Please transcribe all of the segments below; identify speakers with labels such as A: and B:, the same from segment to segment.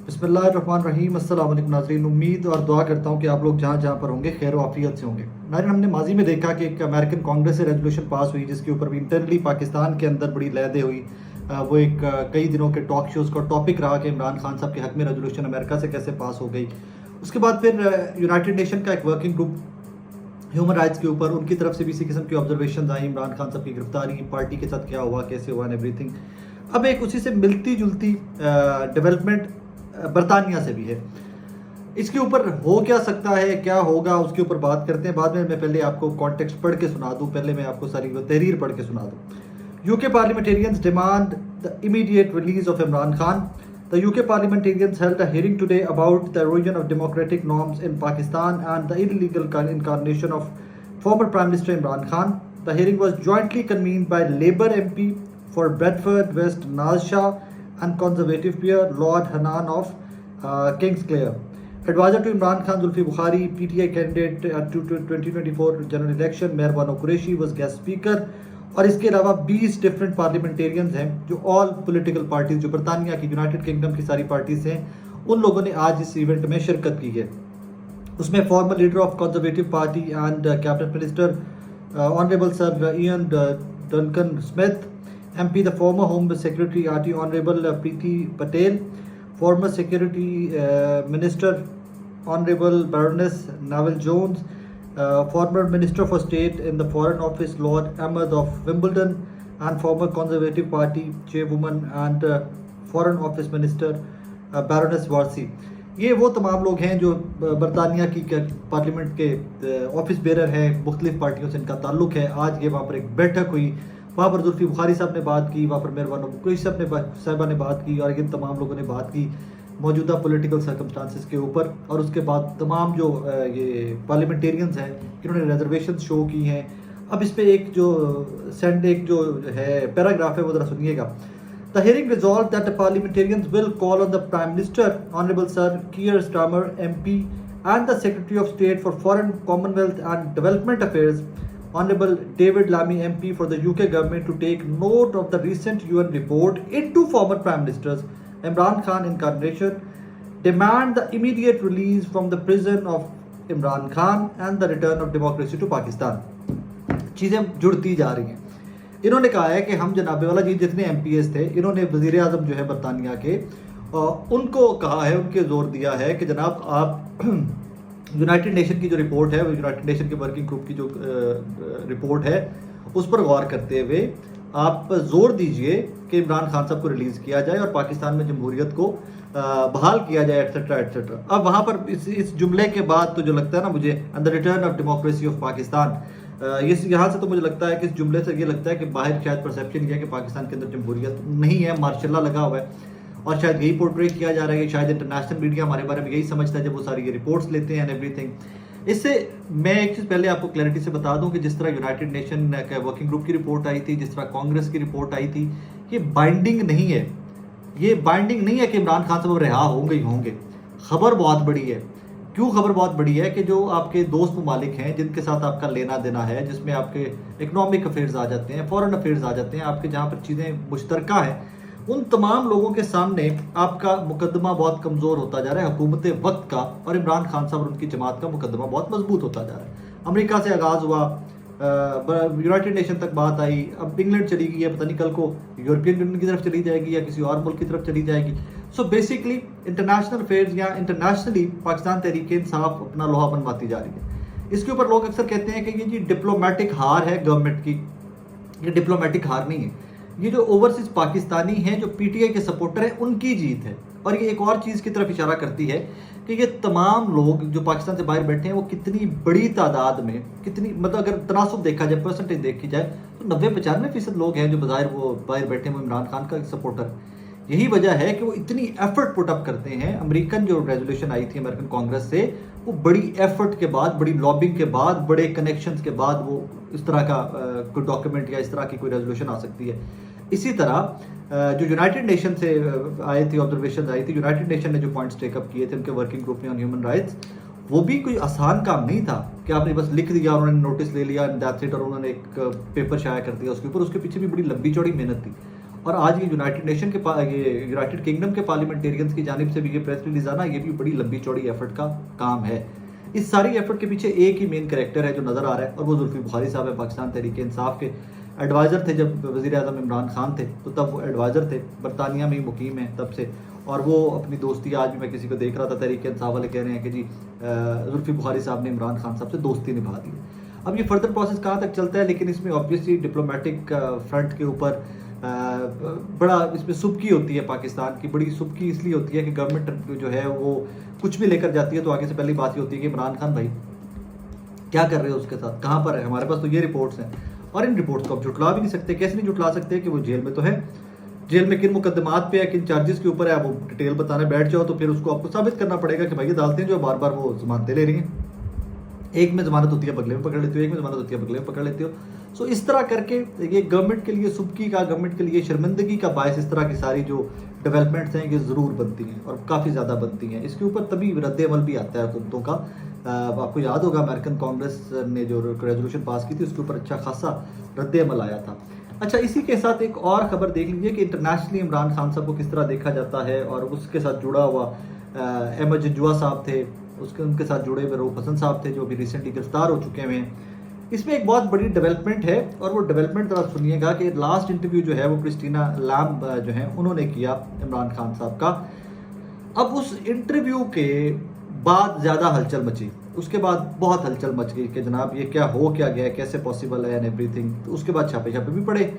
A: بسم اللہ الرحمن الرحیم۔ السلام علیکم ناظرین، امید اور دعا کرتا ہوں کہ آپ لوگ جہاں جہاں پر ہوں گے خیر و عافیت سے ہوں گے۔ ناظرین، ہم نے ماضی میں دیکھا کہ ایک امریکن کانگریس سے ریزولوشن پاس ہوئی جس کے اوپر بھی انٹرنلی پاکستان کے اندر بڑی لہدے ہوئی۔ وہ ایک کئی دنوں کے ٹاک شوز کا ٹاپک رہا کہ عمران خان صاحب کے حق میں ریزولوشن امریکہ سے کیسے پاس ہو گئی۔ اس کے بعد پھر یونائٹڈ نیشن کا ایک ورکنگ گروپ ہیومن رائٹس کے اوپر ان کی طرف سے بھی اسی قسم کی آبزرویشنز آئیں، عمران خان صاحب کی گرفتاری، پارٹی کے ساتھ کیا ہوا، کیسے ہوا، اینڈ ایوری تھنگ۔ اب ایک اسی سے ملتی جلتی ڈیولپمنٹ برطانیہ سے بھی ہے۔ اس کے اوپر ہو کیا سکتا ہے، کیا ہوگا، اس کے اوپر بات کرتے ہیں۔ بعد میں پہلے آپ کو کانٹیکسٹ پڑھ کے سنا دوں، پہلے میں آپ کو ساری وہ تحریر پڑھ کے سنا دوں۔ UK parliamentarians demand the immediate release of Imran Khan. The UK parliamentarians held a hearing today about the erosion of democratic norms in Pakistan and the illegal incarnation of former Prime Minister Imran Khan. The hearing was jointly convened by Labour MP for Bradford West Naz Shah and Conservative peer Lord Hanan of Kingsclere. Advisor to Imran Khan, Zulfi Bukhari, PTI candidate at 2024 general election, Mehrbano Qureshi was guest speaker. اور اس کے علاوہ 20 different parliamentarians ہیں جو all political parties, جو برطانیہ کی United kingdom کی ساری پارٹیز ہیں، ان لوگوں نے آج اس ایونٹ میں شرکت کی ہے۔ اس میں former leader of Conservative Party and cabinet minister honourable sir Iain Duncan Smith, MP the former Home Secretary RT Honorable Preeti Patel, former Security Minister Honorable Baroness Neville Jones, former Minister for State in the Foreign Office Lord Ahmed of Wimbledon, and former Conservative Party Chairwoman and Foreign Office Minister Baroness Warsi۔ یہ وہ تمام لوگ ہیں جو برطانیہ کی parliament کے office bearer ہیں، مختلف پارٹیوں سے ان کا تعلق ہے۔ آج یہ وہاں پر ایک بیٹھک ہوئی، وہاں پر زلفی بخاری صاحب نے بات کی، وہاں پر مہربانو قریشی صاحبہ نے بات کی، اور ان تمام لوگوں نے بات کی موجودہ پولیٹیکل سرکمسٹانسز کے اوپر۔ اور اس کے بعد تمام جو یہ پارلیمنٹیرینز ہیں انہوں نے ریزرویشن شو کی ہیں۔ اب اس پہ ایک جو ہے پیراگراف ہے وہ ذرا سنیے گا۔ The hearing resolved that the parliamentarians will call on the Prime Minister, Honorable Sir Keir Starmer MP, and the Secretary of State for Foreign, Commonwealth and Development Affairs, Honorable David Lammy MP, for the UK government to take note of the recent UN report into former Prime Ministers Imran Khan incarnation, demand the immediate release from the prison of Imran Khan and the return of democracy to Pakistan۔ چیزیں جڑتی جا رہی ہیں۔ انہوں نے کہا ہے کہ ہم جناب والا جی جتنے MPs تھے، انہوں نے وزیر اعظم جو ہے برطانیہ کے، ان کو کہا ہے، ان کے زور دیا ہے کہ جناب آپ یونائٹڈ نیشن کی جو رپورٹ ہے، یونائٹڈ نیشن کے ورکنگ گروپ کی جو رپورٹ ہے اس پر غور کرتے ہوئے آپ زور دیجئے کہ عمران خان صاحب کو ریلیز کیا جائے اور پاکستان میں جمہوریت کو بحال کیا جائے، ایٹسٹرا ایٹسٹرا۔ اب وہاں پر اس جملے کے بعد تو جو لگتا ہے نا مجھے، and the return of democracy of Pakistan, یہاں سے تو مجھے لگتا ہے کہ اس جملے سے یہ لگتا ہے کہ باہر شاید پرسیپشن یہ ہے کہ پاکستان کے اندر جمہوریت نہیں ہے، ماشاء اللہ لگا ہوا ہے، اور شاید یہی پورٹریٹ کیا جا رہا ہے کہ شاید انٹرنیشنل میڈیا ہمارے بارے میں یہی سمجھتا ہے جب وہ ساری یہ رپورٹس لیتے ہیں ایوری تھنگ۔ اس سے میں ایک چیز پہلے آپ کو کلیئرٹی سے بتا دوں کہ جس طرح یونائٹڈ نیشن کا ورکنگ گروپ کی رپورٹ آئی تھی، جس طرح کانگریس کی رپورٹ آئی تھی، یہ بائنڈنگ نہیں ہے، یہ بائنڈنگ نہیں ہے کہ عمران خان صاحب رہا ہوں گے۔ خبر بہت بڑی ہے۔ کیوں خبر بہت بڑی ہے؟ کہ جو آپ کے دوست ممالک ہیں جن کے ساتھ آپ کا لینا دینا ہے، جس میں آپ کے اکنامک افیئرز آ جاتے ہیں، فورن افیئرز آ جاتے ہیں، آپ کے جہاں پر چیزیں مشترکہ ہیں، ان تمام لوگوں کے سامنے آپ کا مقدمہ بہت کمزور ہوتا جا رہا ہے حکومت وقت کا، اور عمران خان صاحب اور ان کی جماعت کا مقدمہ بہت مضبوط ہوتا جا رہا ہے۔ امریکہ سے آغاز ہوا، یونائٹڈ نیشن تک بات آئی، اب انگلینڈ چلی گئی ہے، پتہ نہیں کل کو یورپین یونین کی طرف چلی جائے گی یا کسی اور ملک کی طرف چلی جائے گی۔ سو بیسکلی انٹرنیشنل افیئرز یا انٹرنیشنلی پاکستان تحریک انصاف اپنا لوہا بنواتی جا رہی ہے۔ اس کے اوپر لوگ اکثر کہتے ہیں کہ یہ جی ڈپلومیٹک ہار ہے گورنمنٹ کی، یہ ڈپلومیٹک ہار نہیں ہے، یہ جو اوورسیز پاکستانی ہیں جو PTI کے سپورٹر ہیں ان کی جیت ہے۔ اور یہ ایک اور چیز کی طرف اشارہ کرتی ہے کہ یہ تمام لوگ جو پاکستان سے باہر بیٹھے ہیں وہ کتنی بڑی تعداد میں، کتنی مطلب اگر تناسب دیکھا جائے، پرسنٹیج دیکھی جائے تو 90-95% لوگ ہیں جو بظاہر وہ باہر بیٹھے ہیں وہ عمران خان کا سپورٹر۔ یہی وجہ ہے کہ وہ اتنی ایفرٹ پٹ اپ کرتے ہیں۔ امریکن جو ریزولوشن آئی تھی امریکن کانگریس سے، وہ بڑی ایفرٹ کے بعد، بڑی لابنگ کے بعد، بڑے کنیکشنز کے بعد وہ اس طرح کا کوئی ڈاکیومنٹ یا اس طرح کی کوئی ریزولوشن آ سکتی ہے۔ اسی طرح جو یونائٹڈ نیشن سے آئی تھی، آبزرویشنز آئی تھی، یونائٹڈ نیشن نے جو پوائنٹس ٹیک اپ کیے تھے ان کے ورکنگ گروپ میں آن ہیومن رائٹس، وہ بھی کوئی آسان کام نہیں تھا کہ آپ نے بس لکھ دیا، انہوں نے نوٹس لے لیا اور انہوں نے ایک پیپر شائع کر دیا اس کے اوپر۔ اس کے پیچھے بھی بڑی لمبی چوڑی محنت تھی، اور آج یہ یونائٹڈ کنگڈم کے پارلیمنٹیرینز کی جانب سے بھی یہ پریس ریلیز آنا، یہ بھی بڑی لمبی چوڑی ایفرٹ کا کام ہے. اس ساری ایفرٹ کے پیچھے ایک ہی مین کریکٹر ہے جو نظر آ رہا ہے، اور وہ زلفی بخاری صاحب ہے. پاکستان تحریک انصاف کے ایڈوائزر تھے جب وزیر اعظم عمران خان تھے، تو تب وہ ایڈوائزر تھے، برطانیہ میں ہی مقیم ہیں تب سے. اور وہ اپنی دوستی، آج بھی میں کسی کو دیکھ رہا تھا تحریک انصاف والے کہہ رہے ہیں کہ جی زلفی بخاری صاحب نے عمران خان صاحب سے دوستی نبھا دی. اب یہ فردر پروسیس کہاں تک چلتا ہے، لیکن اس میں آبویسلی ڈپلومیٹک فرنٹ کے اوپر بڑا اس میں سبکی ہوتی ہے. پاکستان کی بڑی سبکی اس لیے ہوتی ہے کہ گورنمنٹ جو ہے وہ کچھ بھی لے کر جاتی ہے تو آگے سے پہلی بات یہ ہوتی ہے کہ عمران خان بھائی کیا کر رہے ہو اس کے ساتھ، کہاں پر ہے. ہمارے پاس تو یہ رپورٹس ہیں، اور ان رپورٹس کو آپ جھٹلا بھی نہیں سکتے. کیسے نہیں جھٹلا سکتے کہ وہ جیل میں تو ہے، جیل میں کن مقدمات پہ ہے، کن چارجز کے اوپر ہے. آپ وہ ڈیٹیل بتانے بیٹھ جاؤ تو پھر اس کو آپ کو ثابت کرنا پڑے گا کہ بھائی عدالتیں جو بار بار وہ ضمانتیں لے رہی ہیں، ایک میں ضمانت ہوتی ہے بگلے میں پکڑ لیتے ہو، ایک میں ضمانت ہوتی ہے بگلے میں پکڑ لیتے ہو. سو اس طرح کر کے یہ گورنمنٹ کے لیے سبکی کا، گورنمنٹ کے لیے شرمندگی کا باعث اس طرح کی ساری جو ڈیولپمنٹس ہیں یہ ضرور بنتی ہیں، اور کافی زیادہ بنتی ہیں. اس کے اوپر تبھی رد عمل بھی آتا ہے حکومتوں کا. آپ کو یاد ہوگا امریکن کانگریس نے جو ریزولوشن پاس کی تھی اس کے اوپر اچھا خاصا رد عمل آیا تھا. اچھا، اسی کے ساتھ ایک اور خبر دیکھ لیجیے کہ انٹرنیشنلی عمران خان صاحب کو کس طرح دیکھا جاتا ہے، اور اس کے ساتھ جڑا ہوا احمد جنجوعہ صاحب تھے، ان کے ساتھ جڑے ہوئے روف حسن صاحب تھے جو ابھی ریسنٹلی گرفتار ہو چکے ہوئے ہیں. اس میں ایک بہت بڑی ڈیولپمنٹ ہے، اور وہ ڈیولپمنٹ ذرا سنیے گا کہ لاسٹ انٹرویو جو ہے وہ کرسٹینا لام جو ہیں انہوں نے کیا عمران خان صاحب کا. اب اس انٹرویو کے بعد زیادہ ہلچل مچی، اس کے بعد بہت ہلچل مچ گئی کہ جناب یہ کیا ہو کیا گیا ہے، کیسے پاسبل ہے اینڈ ایوری تھنگ. اس کے بعد چھاپے بھی پڑے.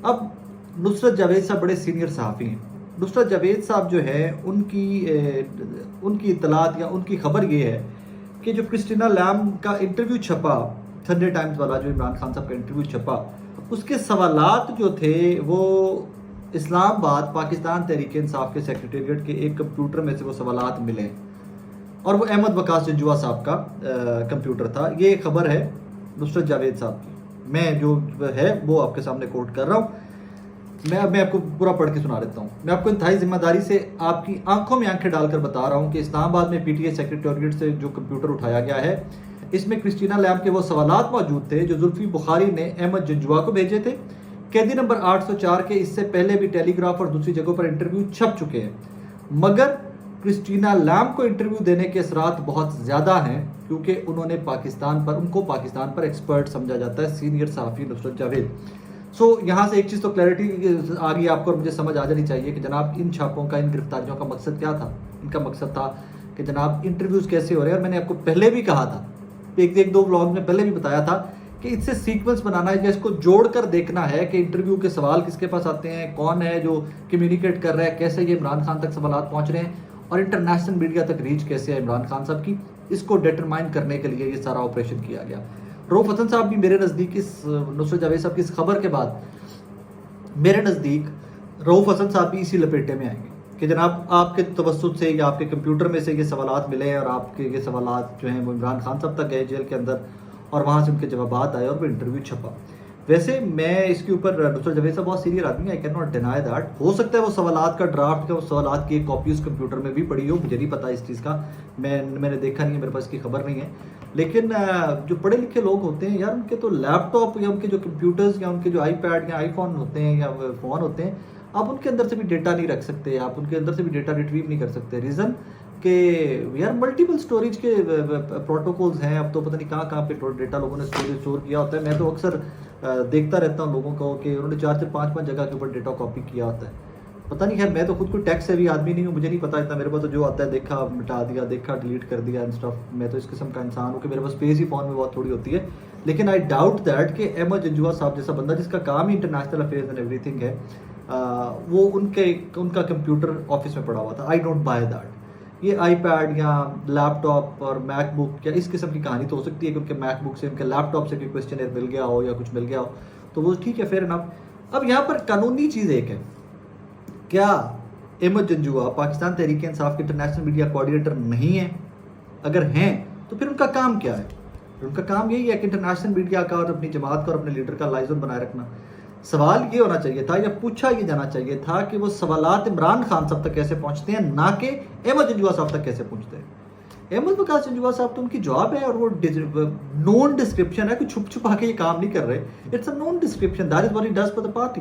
A: اب نصرت جاوید صاحب بڑے سینئر صحافی ہیں. نصرت جاوید صاحب جو ہے ان کی اطلاعات یا ان کی خبر یہ ہے کہ جو کرسٹینا لام کا انٹرویو چھپا، سنڈے ٹائمز والا جو عمران خان صاحب کا انٹرویو چھپا، اس کے سوالات جو تھے وہ اسلام آباد پاکستان تحریک انصاف کے سیکریٹریٹ کے ایک کمپیوٹر میں سے وہ سوالات ملے، اور وہ احمد وقاص جنجوعہ صاحب کا کمپیوٹر تھا. یہ خبر ہے نصرت جاوید صاحب کی، میں جو ہے وہ آپ کے سامنے کوٹ کر رہا ہوں. میں آپ کو پورا پڑھ کے سنا دیتا ہوں. میں آپ کو انتہائی ذمہ داری سے آپ کی آنکھوں میں آنکھیں ڈال کر بتا رہا ہوں کہ اسلام آباد میں پی ٹی اے سیکریٹریٹ سے جو کمپیوٹر اٹھایا گیا ہے، اس میں کرسٹینا لام کے وہ سوالات موجود تھے جو زلفی بخاری نے احمد جنجوعہ کو بھیجے تھے. قیدی نمبر 804 کے اس سے پہلے بھی ٹیلی گراف اور دوسری جگہوں پر انٹرویو چھپ چکے ہیں، مگر کرسٹینا لام کو انٹرویو دینے کے اثرات بہت زیادہ ہیں کیونکہ ان کو پاکستان پر ایکسپرٹ سمجھا جاتا ہے، سینئر صحافی نصرت جاوید. سو یہاں سے ایک چیز تو کلیئرٹی آ گئی آپ کو، اور مجھے سمجھ آ جانی چاہیے کہ جناب ان چھاپوں کا، ان گرفتاریوں کا مقصد کیا تھا. ان کا مقصد تھا کہ جناب انٹرویوز کیسے ہو رہے ہیں. اور میں نے آپ کو پہلے بھی کہا تھا، ایک دو ولاگ میں پہلے بھی بتایا تھا کہ اس سے سیکوینس بنانا ہے، یا اس کو جوڑ کر دیکھنا ہے کہ انٹرویو کے سوال کس کے پاس آتے ہیں، کون ہے جو کمیونیکیٹ کر رہا ہے، کیسے یہ عمران خان تک سوالات پہنچ رہے ہیں، اور انٹرنیشنل میڈیا تک ریچ کیسے ہے عمران خان صاحب کی. اس کو ڈیٹرمائن کرنے کے لیے یہ سارا آپریشن کیا گیا. روف حسن صاحب بھی میرے نزدیک اس نصرت جاوید صاحب کی اس خبر کے بعد میرے نزدیک روف حسن صاحب بھی اسی لپیٹے میں آئیں گے کہ جناب آپ کے توسط سے یا آپ کے کمپیوٹر میں سے یہ سوالات ملے ہیں، اور آپ کے یہ سوالات جو ہیں وہ عمران خان صاحب تک گئے جیل کے اندر، اور وہاں سے ان کے جوابات آئے اور وہ انٹرویو چھپا. ویسے میں اس کے اوپر نصرت جاوید صاحب بہت سینئر آدمی ہے، I can not deny that. ہو سکتا ہے وہ سوالات کا ڈرافٹ کا، وہ سوالات کی ایک کاپی اس کمپیوٹر میں بھی پڑی ہو، مجھے نہیں پتا اس چیز کا، میں نے دیکھا نہیں ہے، میرے پاس کی خبر نہیں ہے. لیکن جو پڑھے لکھے لوگ ہوتے ہیں یار، ان کے تو لیپ ٹاپ یا ان کے جو کمپیوٹرز یا ان کے جو آئی پیڈ یا آئی فون ہوتے ہیں یا فون ہوتے ہیں، آپ ان کے اندر سے بھی ڈیٹا نہیں رکھ سکتے، آپ ان کے اندر سے بھی ڈیٹا ریٹریو نہیں کر سکتے. ریزن کہ یار ملٹیپل سٹوریج کے پروٹوکولز ہیں. اب تو پتہ نہیں کہاں پہ ڈیٹا لوگوں نے اسٹور کیا ہوتا ہے. میں تو اکثر دیکھتا رہتا ہوں لوگوں کو کہ انہوں نے 4 5 جگہ کے اوپر ڈیٹا کاپی کیا ہوتا ہے. پتہ نہیں، خیر میں تو خود کوئی ٹیکس سیوی آدمی نہیں ہوں، مجھے نہیں پتا اتنا. میرے پاس تو جو آتا ہے دیکھا مٹا دیا، دیکھا ڈیلیٹ کر دیا اینڈ اسٹف. میں تو اس قسم کا انسان ہوں کہ میرے پاس اسپیس ہی فون میں بہت تھوڑی ہوتی ہے. لیکن آئی ڈاؤٹ دیٹ کہ احمد جنجوعہ صاحب جیسا بندہ جس کا کام ہی international affairs and everything ہے، وہ ان کا کمپیوٹر آفس میں پڑا ہوا تھا. I don't buy that. یہ آئی پیڈ یا لیپ ٹاپ اور میک بک یا اس قسم کی کہانی تو ہو سکتی ہے کہ ان کے میک بک سے، ان کے لیپ ٹاپ سے کوئی کوشچن مل گیا ہو یا کچھ مل گیا ہو، تو وہ ٹھیک ہے، فیئر انف. اب یہاں پر قانونی چیز ایک ہے، کیا احمد جنجوعہ پاکستان تحریک انصاف کے انٹرنیشنل میڈیا کوآرڈینیٹر نہیں ہیں؟ اگر ہیں تو پھر ان کا کام کیا ہے؟ ان کا کام یہی ہے کہ انٹرنیشنل میڈیا کا اور اپنی جماعت کا اور اپنے لیڈر کا لائزن بنائے رکھنا. سوال یہ ہونا چاہیے تھا یا پوچھا یہ جانا چاہیے تھا کہ وہ سوالات عمران خان صاحب تک کیسے پہنچتے ہیں، نہ کہ احمد جنجوعہ صاحب تک کیسے پہنچتے ہیں. احمد وقاص جنجوعہ صاحب تو ان کی جاب ہے، اور وہ نون ڈسکرپشن ہے، کوئی چھپا کے یہ کام نہیں کر رہے. It's a known description, that is what he does for the party.